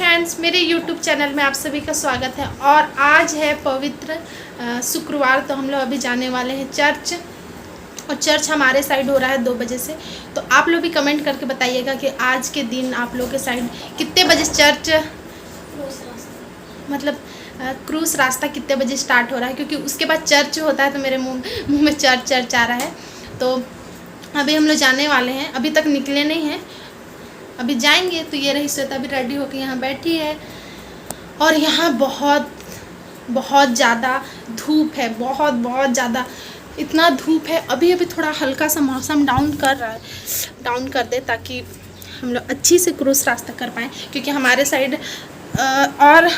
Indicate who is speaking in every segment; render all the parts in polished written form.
Speaker 1: Friends, मेरे YouTube channel में आप सभी का स्वागत है। और आज है पवित्र शुक्रवार, तो हम लोग अभी जाने वाले हैं चर्च। और चर्च हमारे साइड हो रहा है 2 बजे से। तो आप लोग भी कमेंट करके बताइएगा कि आज के दिन आप लोग के साइड कितने बजे चर्च, मतलब क्रूस रास्ता कितने बजे स्टार्ट हो रहा है, क्योंकि उसके बाद चर्च होता है। तो मेरे मुँह में चर्च आ रहा है। तो अभी हम लोग जाने वाले हैं, अभी तक निकले नहीं हैं, अभी जाएंगे। तो ये रही श्वेता भी रेडी होकर यहाँ बैठी है। और यहाँ बहुत ज़्यादा धूप है, बहुत ज़्यादा, इतना धूप है। अभी थोड़ा हल्का सा मौसम डाउन कर रहा है, डाउन कर दे ताकि हम लोग अच्छी से क्रूस रास्ता कर पाएँ, क्योंकि हमारे साइड और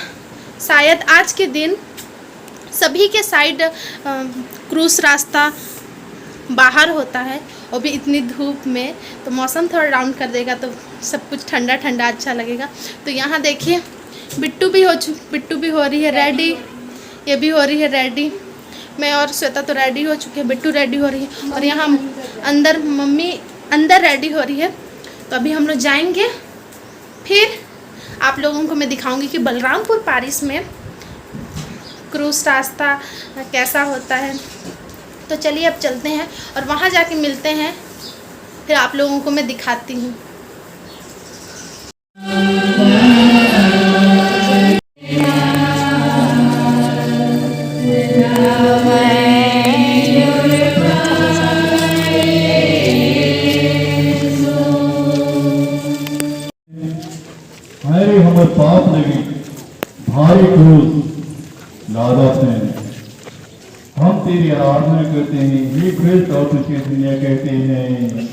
Speaker 1: शायद आज के दिन सभी के साइड क्रूस रास्ता बाहर होता है, और भी इतनी धूप में। तो मौसम थोड़ा डाउन कर देगा तो सब कुछ ठंडा ठंडा अच्छा लगेगा। तो यहाँ देखिए बिट्टू भी हो रही है रेडी, ये भी हो रही है रेडी। मैं और श्वेता तो रेडी हो चुके हैं, बिट्टू रेडी हो रही है, और यहाँ अंदर मम्मी अंदर रेडी हो रही है। तो अभी हम लोग जाएंगे, फिर आप लोगों को मैं दिखाऊंगी कि बलरामपुर पारिस में क्रूस रास्ता कैसा होता है। तो चलिए अब चलते हैं और वहाँ जाके मिलते हैं, फिर आप लोगों को मैं दिखाती हूँ।
Speaker 2: हमारे हमर पाप लगी भारी क्रूस लादत हैं। हम तेरी आराधना करते हैं, ये कृष्ण और तुझे दुनिया कहते हैं।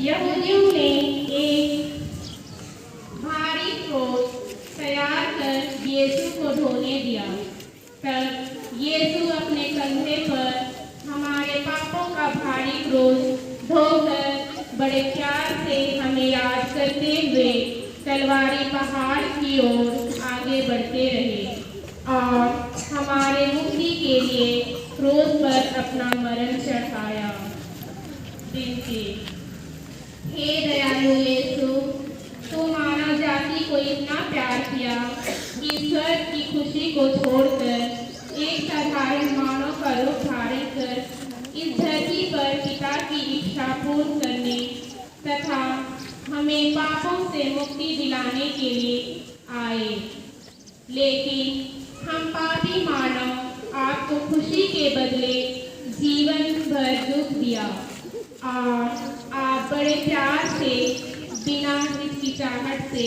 Speaker 3: यहूदियों ने एक भारी क्रूस तैयार कर यीशु को ढोने दिया। तब यीशु अपने कंधे पर हमारे पापों का भारी क्रूस ढोकर बड़े प्यार से हमें याद करते हुए तलवारी पहाड़ की ओर आगे बढ़ते रहे और हमारे मुक्ति के लिए क्रूस पर अपना मरण चढ़ाया। हे दयालु यीशु, तू मानव जाति को इतना प्यार किया कि स्वर्ग की खुशी को छोड़कर एक साधारण मानव का रूप धारण कर इस धरती पर पिता की इच्छा पूर्ण करने तथा हमें पापों से मुक्ति दिलाने के लिए आए। लेकिन हम पापी मानव आपको खुशी के बदले जीवन भर दुख दिया, और आप बड़े प्यार से बिना हिचकिचाहट से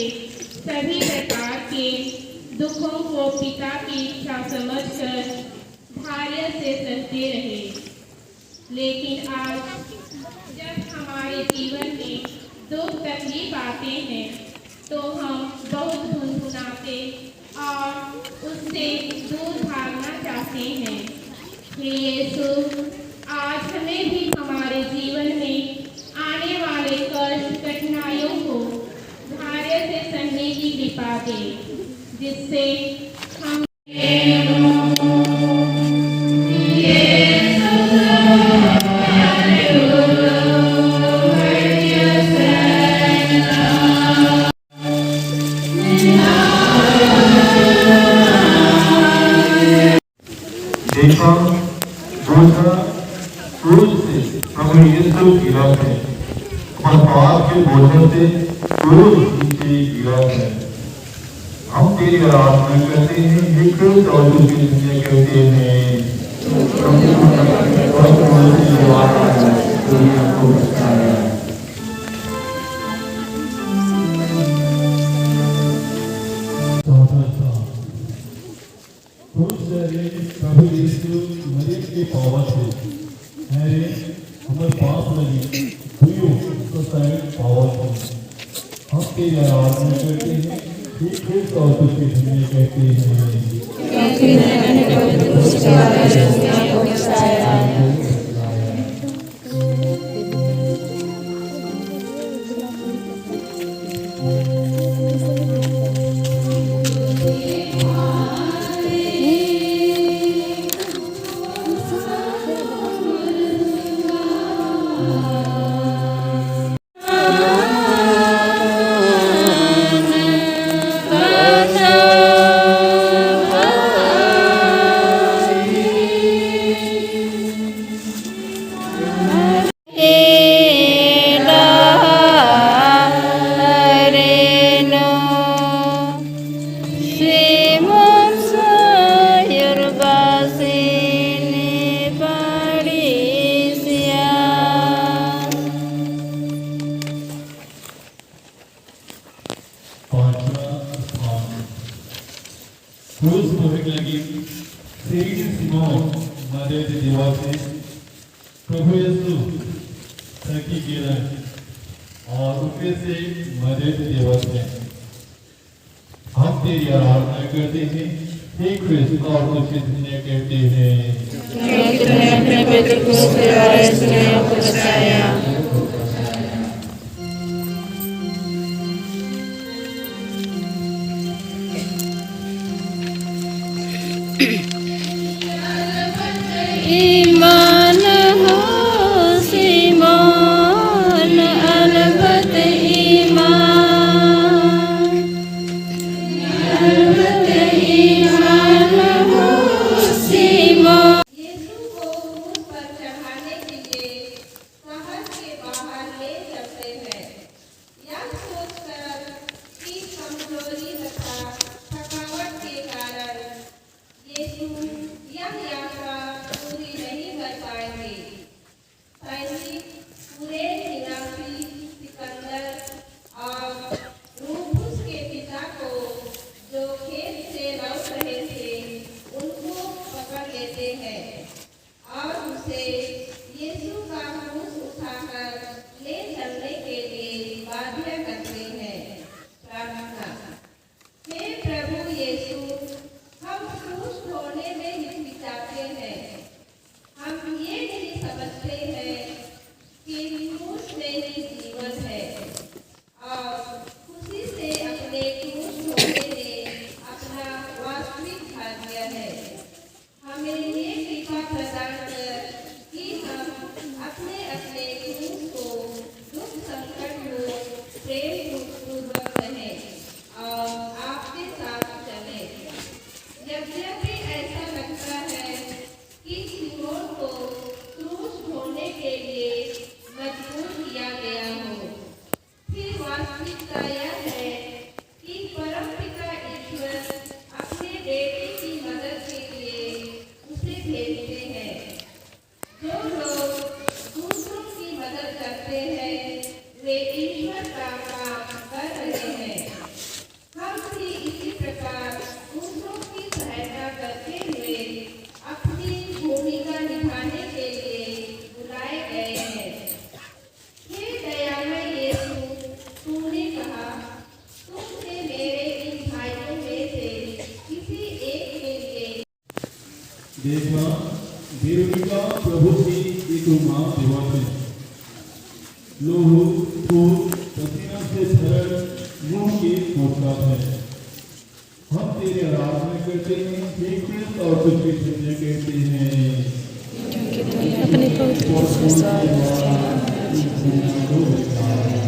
Speaker 3: सभी प्रकार के दुखों को पिता की इच्छा समझकर धैर्य से सहते रहे। लेकिन आज जब हमारे जीवन में दुख तकलीफ आते हैं तो हम बहुत धुनधुनाते और उससे दूर भागना चाहते हैं। हे यीशु, आज हमें भी हमारे जीवन में आने वाले कष्ट कठिनाइयों को धैर्य से सहने की कृपा दे, जिससे हम
Speaker 2: देखा दूसरा क्रूस से प्रभु यीशु गिरा थे और पाप के बोझ से क्रूस नीचे गिरा है। हम तेरी आराधना करते हैं, हे क्रूस और तुझे दुनिया कहते हैं। और तुम्हारी आवाज़ ने दुनिया को बचाया। प्रभु यीशु मरियम के पावन थे, अरे हमें पाप लगी हुई तो पावन थे। हम तेरी आराधना करते हैं, ठीक है तो तुझे दुनिया कहते हैं। क्रूस पर लगी सेठ सिमोन मदे के दिवासे प्रभु यीशु थकी गिरा और उनके से मदे के दिवासे हम तेरी आराधना करते हैं, हे क्रिस्त और तुझे दुनिया कहते हैं।
Speaker 4: तूने अपने बेटे को सेवाए दुनिया को बचाया। ईमान हो सिमोन अलबत ईमान हो सिमोन।
Speaker 5: यीशु को क्रूस पर चढ़ाने के लिए शहर के बाहर ले चलते हैं, यह सोचकर कि कमजोरी तथा थकावट के कारण यीशु यह यात्रा पूरी नहीं कर पाएंगे। सैनिक कुरैश निवासी सिकंदर और रूफुस के पिता को, जो खेत से लौट रहे थे, उनको पकड़ लेते हैं और उसे यीशु का क्रूस उठाकर ले चलने के लिए बाध्य करते हैं। प्रार्थना। हे प्रभु यीशु, हम क्रूस ढोने में हिचकिचाते हैं। हम ये नहीं समझते हैं कि क्रूस में ही जीवन है और खुशी से अपने क्रूस ढोने में अपना वास्तविक भाग्य है। हमें ये कृपा प्रदान कर कि हम अपने अपने क्रूस को दुख संकट में प्रेम पूर्वक रहें और आपके साथ चलें। यद्यपि ऐसा लगता है कि सिमोन को क्रूस ढोने के लिए मजबूर किया गया हो, फिर वास्तविकता यह है कि परमपिता ईश्वर अपने बेटे की मदद के लिए उसे भेजते हैं। जो लोग दूसरों की मदद करते हैं, वे ईश्वर का काम कर रहे हैं। हम भी इसी प्रकार दूसरों की सहायता करते हुए अपनी भूमिका निभाने के लिए बुलाए गए हैं। हे दयामय यीशु, तूने कहा, तुमने मेरे इन भाइयों में से किसी एक के लिए
Speaker 2: देखना देवता प्रभु की एक मां दिवासे लोहू फूल पसीना से भर मुंह की पोशाक है। हम तेरी आराधना करते हैं, हे क्रिस्त और तुझे दुनिया कहते हैं।
Speaker 4: क्योंकि तूने अपने पवित्र के साथ
Speaker 2: दुनिया को बचाया।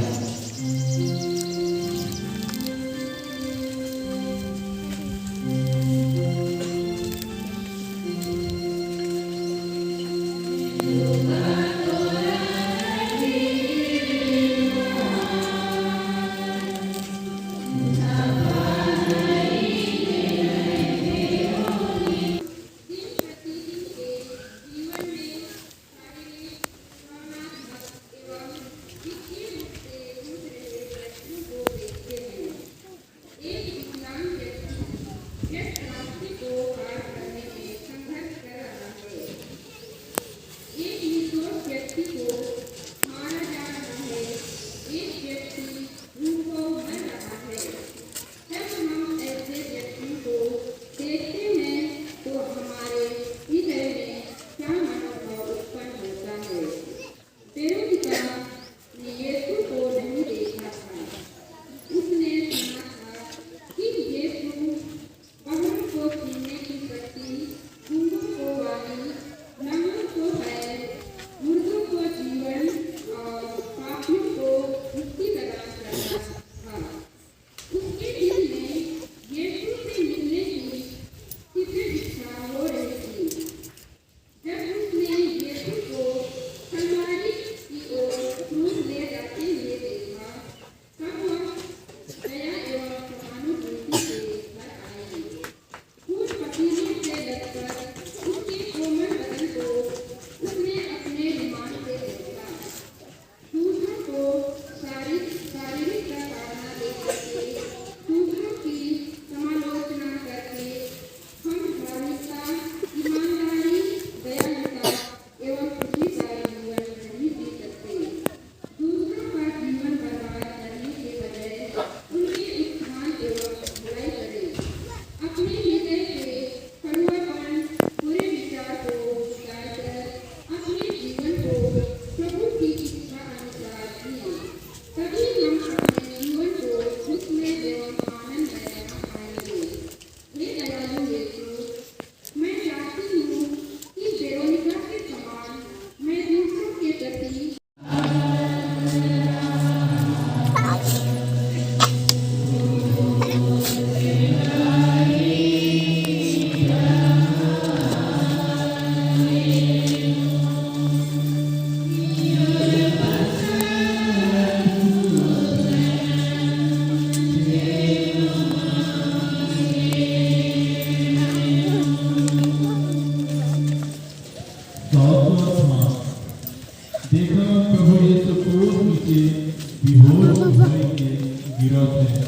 Speaker 2: गिरफ्त है।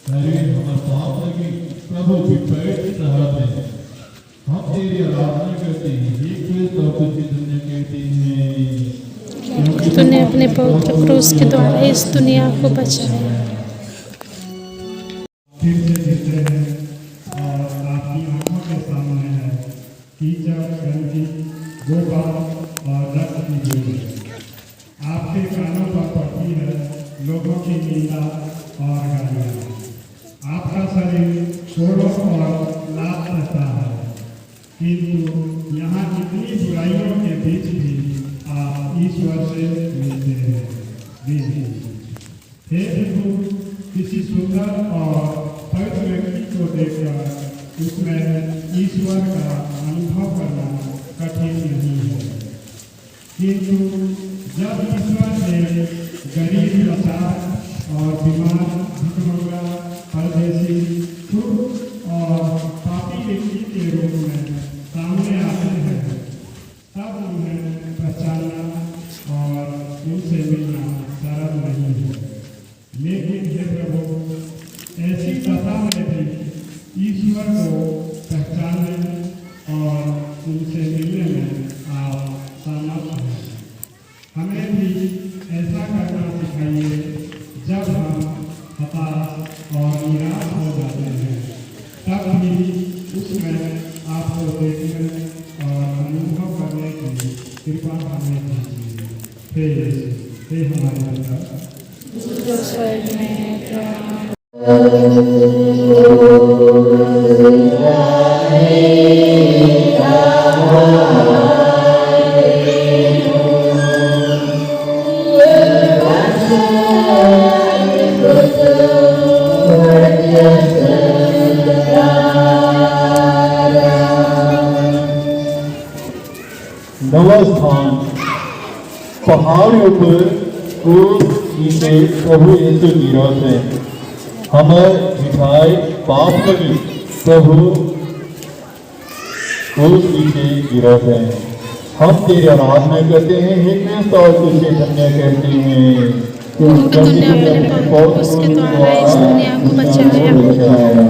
Speaker 2: अरे हमारे पाप लगी प्रभु विपैठ रहत है। हम तेरी आराधना करते हैं, हे कृष्ण और तुझे धन्य कहते हैं,
Speaker 4: क्योंकि तूने अपने पवित्र क्रूस के द्वारा इस दुनिया को बचाया।
Speaker 6: फिर से दिख रहे हैं और आपकी आंखों के सामने है कीचड़, गंदगी, गोबर और रक्त की धूल। आपके कानों पर पड़ती है लोगों की निंदा और गालियाँ। आपका शरीर कोड़ों और लात रहता है, किंतु यहाँ इतनी बुराइयों के बीच भी आप ईश्वर से मिलते हैं। हे प्रभु, किसी सुंदर और पवित्र व्यक्ति को देखकर उसमें ईश्वर का अनुभव करना कठिन नहीं है, किंतु जब ईश्वर ने गरीब, लाचार और बीमार, भिखमंगा, परदेशी, खुद और पापी व्यक्ति के रूप में सामने आते हैं, तब उन्हें पहचानना और उनसे मिलना सरल नहीं है। लेकिन हे प्रभु, ऐसी दशा में भी ईश्वर को पहचानने और उनसे मिलने में आप समर्थ हैं। हमें भी ऐसा करना सिखाइए जब हम हताश और निराश हो जाते हैं, तब भी उसमें आपको देखने और अनुभव करने की कृपा हमें कीजिए। हे यीशु, हे हमारे पिता
Speaker 4: जो स्वर्ग में है, प्रणाम।
Speaker 2: नवा स्थान पहाड़ ऊपर क्रूस नीचे प्रभु यीशु गिरफ्त है। हमार मिठाई पाप लगी प्रभु क्रूस नीचे गिरफ्त है। हम तेरी आराधना करते हैं, हे कृष्ण और तुझे धन्य कहते हैं,
Speaker 4: क्योंकि तूने अपने पवित्र क्रूस के द्वारा इस दुनिया को बचाया।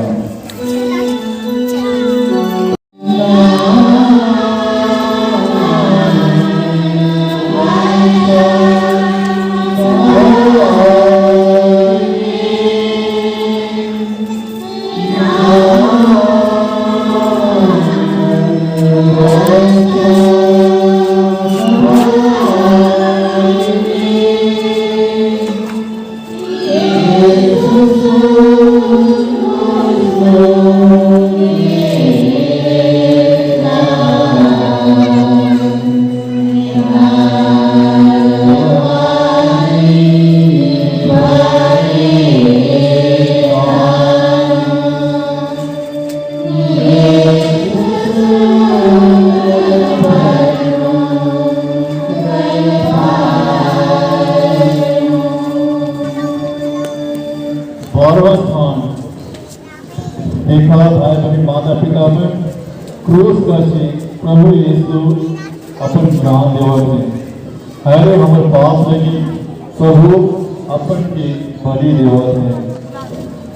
Speaker 2: देखा भाई अपने माता पिता में क्रूस का से प्रभु यीशु अपन ज्ञान देवत है। अरे हमारे पाप लगी प्रभु अपन के बलि देवत है।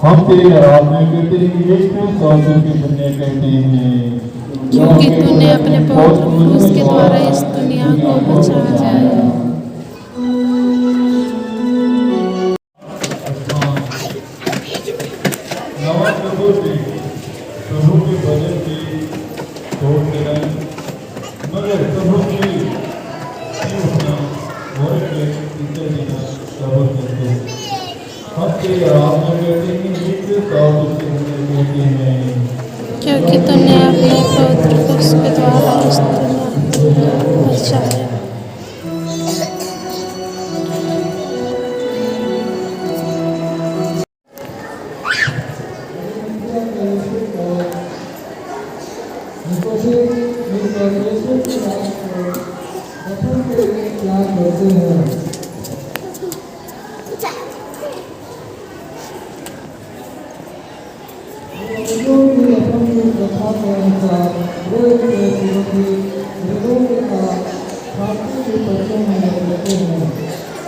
Speaker 2: हम तेरी आराधना करते हैं, ये क्यों साधु की दुनिया कहते हैं,
Speaker 4: क्योंकि तूने अपने पवित्र क्रूस के द्वारा इस दुनिया को बचाया।
Speaker 2: प्रभु के भजन की तोड़ते हैं, मगर प्रभु की हम तेरी आराधना करते हैं,
Speaker 4: क्योंकि तूने अपने पवित्र क्रूस के द्वारा इस दुनिया को बचाया।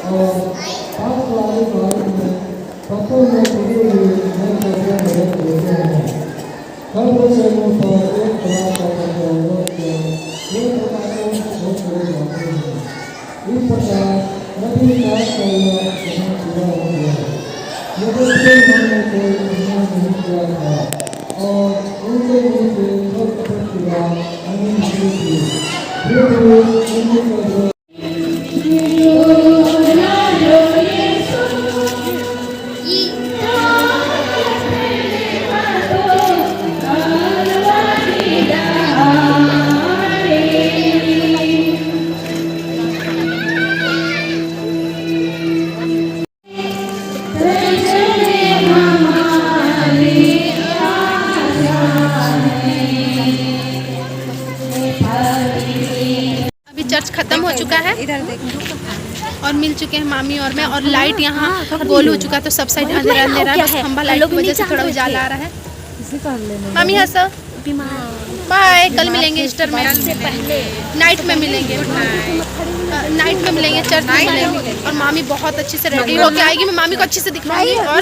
Speaker 7: और पास वाले भारत में
Speaker 1: अभी चर्च खत्म हो चुका है,
Speaker 4: इधर देखो
Speaker 1: और मिल चुके हैं मामी और मैं, और लाइट यहाँ गोल हो चुका है, तो सब साइड अंधेरा अंधेरा है, बस खंबा लाइट की वजह से थोड़ा उजाला आ रहा है। मामी हंसो, बाय, कल मिलेंगे ईस्टर में, नाइट में मिलेंगे, नाइट में मिलेंगे, चर्च में मिलेंगे। और मामी बहुत अच्छे से रेडी होके आएगी, मैं मामी को अच्छे से दिखाऊंगी, और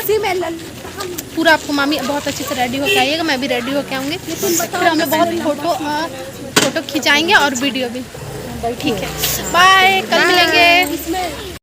Speaker 1: पूरा आपको मामी बहुत अच्छे से रेडी होके आइएगा, मैं भी रेडी होके आऊँगी, फिर हमें बहुत फोटो खिंचाएंगे और वीडियो भी। ठीक है, बाय, कल मिलेंगे।